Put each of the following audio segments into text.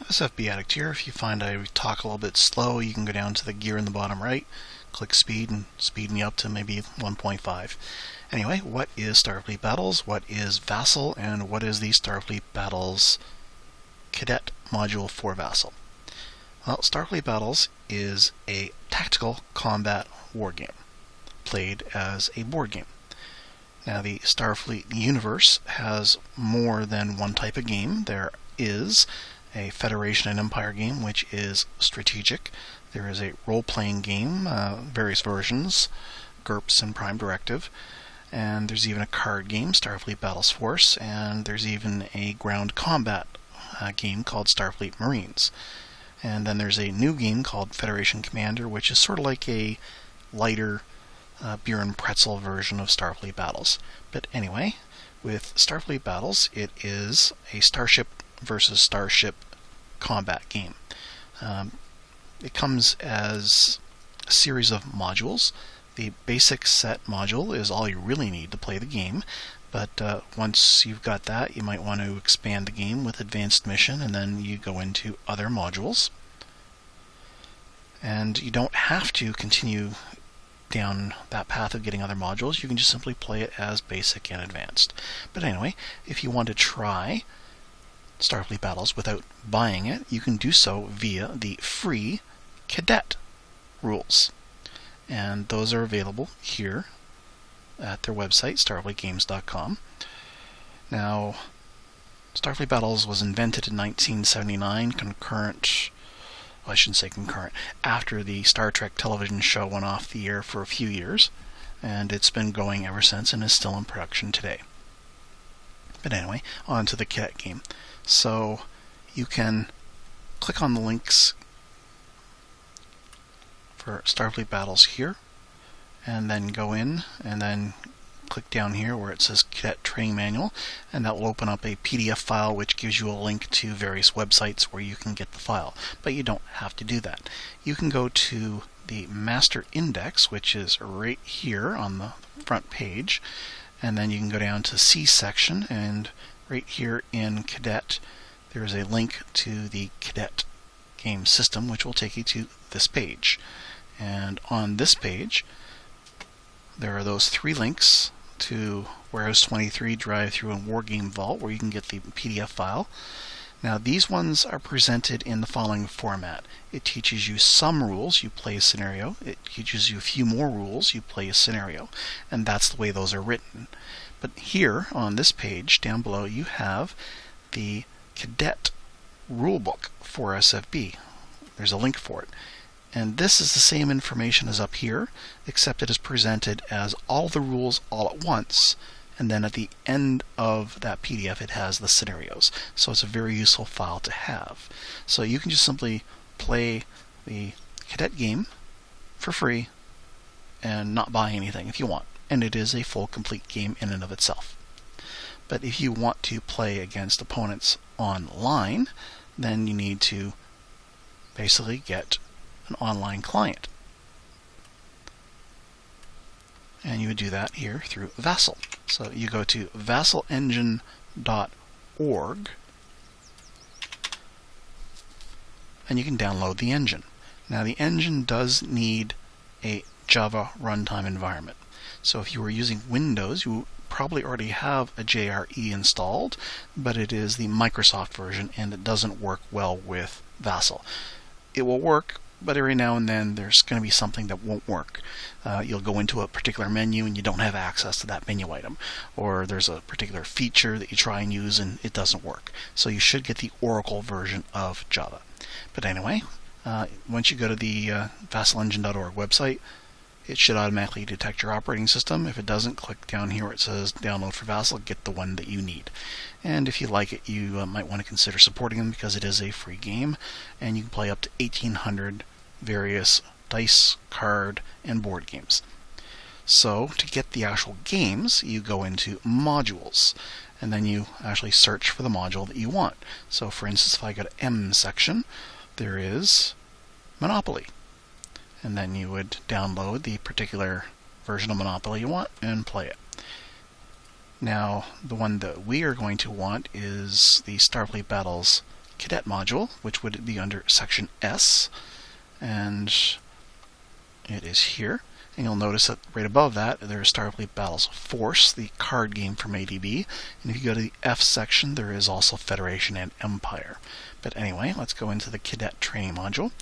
SFB Addict here. If you find I talk a little bit slow, you can go down to the gear in the bottom right, click speed, and speed me up to maybe 1.5. Anyway, what is Starfleet Battles? What is Vassal? And what is the Starfleet Battles Cadet module for Vassal? Well, Starfleet Battles is a tactical combat war game, played as a board game. Now, the Starfleet universe has more than one type of game. There is a Federation and Empire game, which is strategic. There is a role-playing game, various versions, GURPS and Prime Directive. And there's even a card game, Starfleet Battles Force, and there's even a ground combat game called Starfleet Marines. And then there's a new game called Federation Commander, which is sort of like a lighter beer and pretzel version of Starfleet Battles. But anyway, with Starfleet Battles, it is a starship versus starship combat game. It comes as a series of modules. The basic set module is all you really need to play the game, but once you've got that, you might want to expand the game with advanced mission, and then you go into other modules. And you don't have to continue down that path of getting other modules. You can just simply play it as basic and advanced. But anyway, if you want to try Starfleet Battles without buying it, you can do so via the free Cadet rules. And those are available here at their website, starfleetgames.com. Now, Starfleet Battles was invented in 1979, after the Star Trek television show went off the air for a few years, and it's been going ever since and is still in production today. But anyway, on to the Cadet game. So you can click on the links for Starfleet Battles here, and then go in and then click down here where it says Cadet Training Manual, and that will open up a PDF file which gives you a link to various websites where you can get the file. But you don't have to do that. You can go to the Master Index, which is right here on the front page, and then you can go down to C section, and right here in Cadet there is a link to the Cadet game system, which will take you to this page. And on this page there are those three links to Warehouse 23, Drive-Thru, and Wargame Vault, where you can get the PDF file. Now, these ones are presented in the following format. It teaches you some rules, you play a scenario. It teaches you a few more rules, you play a scenario. And that's the way those are written. But here, on this page, down below, you have the Cadet Rulebook for SFB. There's a link for it. And this is the same information as up here, except it is presented as all the rules all at once, and then at the end of that PDF it has the scenarios. So it's a very useful file to have. So you can just simply play the Cadet game for free and not buy anything if you want. And it is a full, complete game in and of itself. But if you want to play against opponents online, then you need to basically get an online client. And you would do that here through Vassal. So you go to vassalengine.org and you can download the engine. Now, the engine does need a Java runtime environment. So if you were using Windows, you probably already have a JRE installed, but it is the Microsoft version and it doesn't work well with Vassal. It will work, but every now and then there's going to be something that won't work. You'll go into a particular menu and you don't have access to that menu item, or there's a particular feature that you try and use and it doesn't work. So you should get the Oracle version of Java. But anyway, once you go to the vassalengine.org website, it should automatically detect your operating system. If it doesn't, click down here where it says download for Vassal, get the one that you need. And if you like it, you might want to consider supporting them because it is a free game, and you can play up to 1,800 various dice, card, and board games. So to get the actual games, you go into modules, and then you actually search for the module that you want. So for instance, if I go to M section, there is Monopoly. And then you would download the particular version of Monopoly you want and play it. Now, the one that we are going to want is the Starfleet Battles Cadet module, which would be under Section S, and it is here. And you'll notice that right above that, there's Starfleet Battles Force, the card game from ADB. And if you go to the F section, there is also Federation and Empire. But anyway, let's go into the Cadet Training module.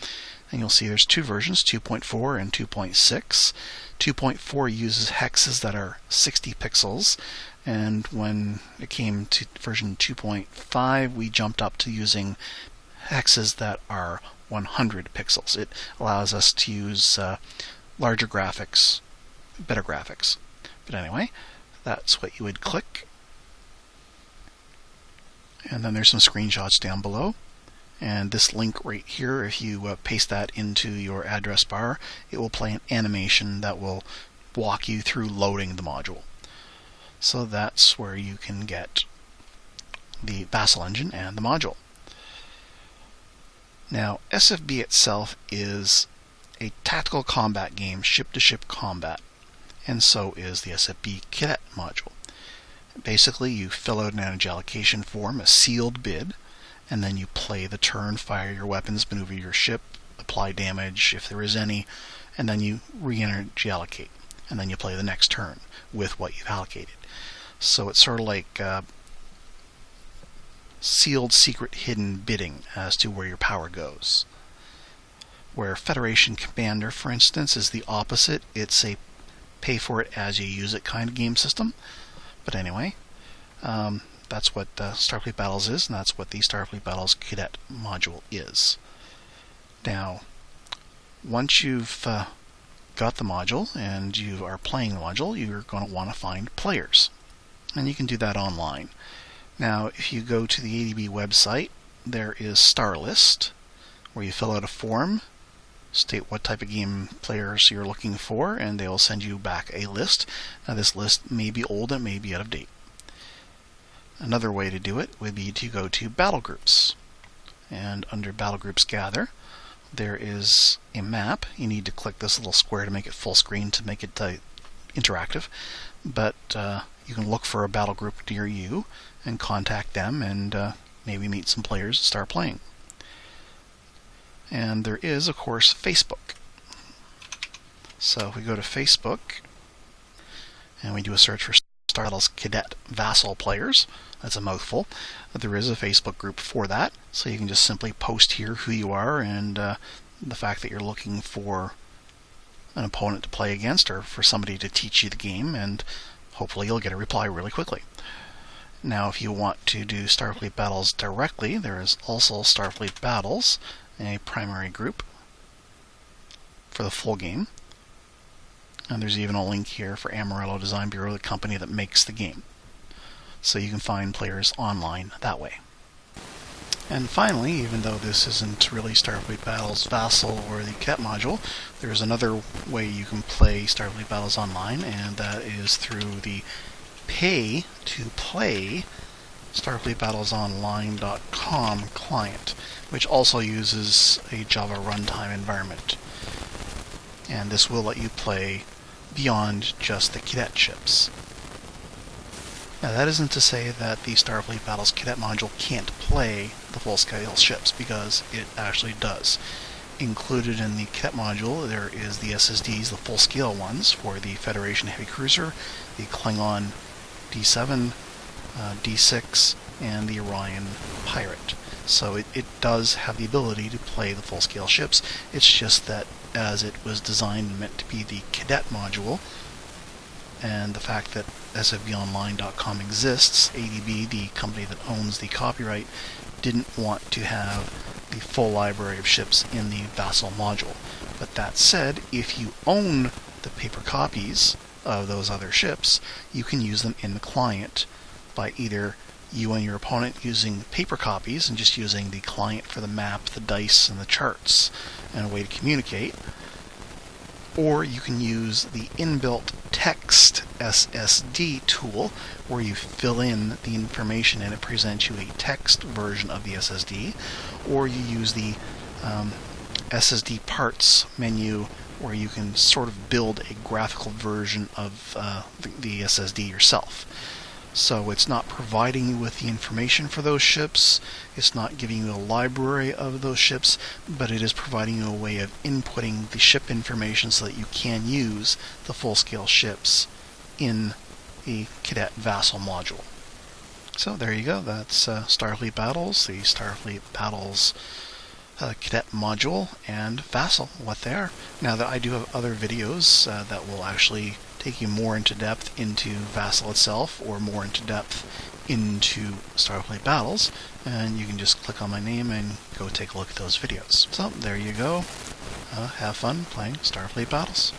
And you'll see there's two versions, 2.4 and 2.6. 2.4 uses hexes that are 60 pixels. And when it came to version 2.5, we jumped up to using hexes that are 100 pixels. It allows us to use larger graphics, better graphics. But anyway, that's what you would click. And then there's some screenshots down below. And this link right here, if you paste that into your address bar, it will play an animation that will walk you through loading the module. So that's where you can get the Vassal engine and the module. Now, SFB itself is a tactical combat game, ship-to-ship combat, and so is the SFB Cadet module. Basically, you fill out an energy allocation form, a sealed bid, and then you play the turn, fire your weapons, maneuver your ship, apply damage if there is any, and then you re-energy allocate, and then you play the next turn with what you've allocated. So it's sort of like sealed, secret, hidden bidding as to where your power goes. Where Federation Commander, for instance, is the opposite. It's a pay for it as you use it kind of game system. But anyway, that's what Starfleet Battles is, and that's what the Starfleet Battles Cadet module is. Now, once you've got the module and you are playing the module, you're going to want to find players. And you can do that online. Now, if you go to the ADB website, there is Star List, where you fill out a form, state what type of game players you're looking for, and they will send you back a list. Now, this list may be old and may be out of date. Another way to do it would be to go to Battle Groups. And under Battle Groups Gather, there is a map. You need to click this little square to make it full screen to make it interactive. But you can look for a battle group near you and contact them and maybe meet some players and start playing. And there is, of course, Facebook. So if we go to Facebook and we do a search for Star Battles Cadet Vassal players, that's a mouthful, but there is a Facebook group for that. So you can just simply post here who you are and the fact that you're looking for an opponent to play against or for somebody to teach you the game, and hopefully you'll get a reply really quickly. Now, if you want to do Starfleet Battles directly, there is also Starfleet Battles, a primary group for the full game. And there's even a link here for Amarillo Design Bureau, the company that makes the game. So you can find players online that way. And finally, even though this isn't really Starfleet Battles Vassal or the Cadet module, there's another way you can play Starfleet Battles online, and that is through the pay-to-play StarfleetBattlesOnline.com client, which also uses a Java runtime environment. And this will let you play beyond just the cadet ships. Now, that isn't to say that the Starfleet Battles Cadet module can't play the full-scale ships, because it actually does. Included in the Cadet module, there is the SSDs, the full-scale ones, for the Federation Heavy Cruiser, the Klingon D7, D6, and the Orion Pirate. So it does have the ability to play the full-scale ships. It's just that as it was designed and meant to be the Cadet module, and the fact that SFBOnline.com exists, ADB, the company that owns the copyright, didn't want to have the full library of ships in the Vassal module. But that said, if you own the paper copies of those other ships, you can use them in the client by either you and your opponent using paper copies and just using the client for the map, the dice, and the charts, and a way to communicate, or you can use the inbuilt text SSD tool, where you fill in the information and it presents you a text version of the SSD, or you use the SSD parts menu, where you can sort of build a graphical version of the SSD yourself. So it's not providing you with the information for those ships, it's not giving you a library of those ships, but it is providing you a way of inputting the ship information so that you can use the full-scale ships in a Cadet Vassal module. So there you go, that's Starfleet Battles, the Starfleet Battles Cadet module, and Vassal, what they are. Now that I do have other videos that will actually take you more into depth into Vassal itself, or more into depth into Starfleet Battles, and you can just click on my name and go take a look at those videos. So there you go. Have fun playing Starfleet Battles.